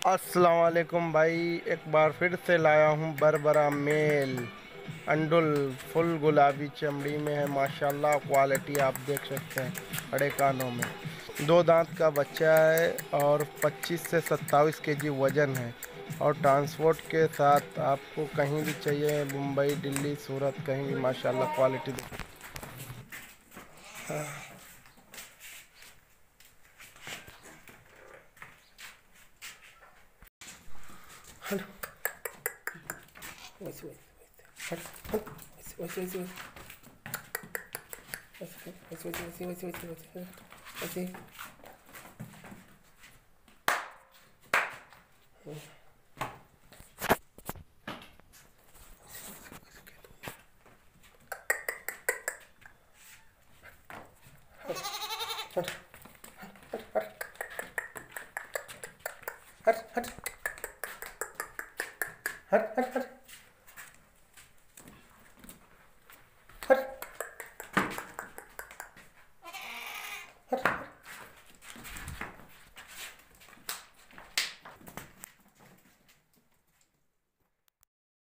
अस्सलाम वालेकुम भाई। एक बार फिर से लाया हूँ बरबरा मेल अंडुल। फुल गुलाबी चमड़ी में है माशाल्लाह। क्वालिटी आप देख सकते हैं, बड़े कानों में। दो दांत का बच्चा है और 25 से 27 केजी वज़न है। और ट्रांसपोर्ट के साथ आपको कहीं भी चाहिए, मुंबई, दिल्ली, सूरत, कहीं भी माशाल्लाह क्वालिटी। हेलो, वैसे वैसे वैसे वैसे वैसे वैसे वैसे वैसे वैसे वैसे वैसे वैसे हट हट हट हट हट हट हट हट हट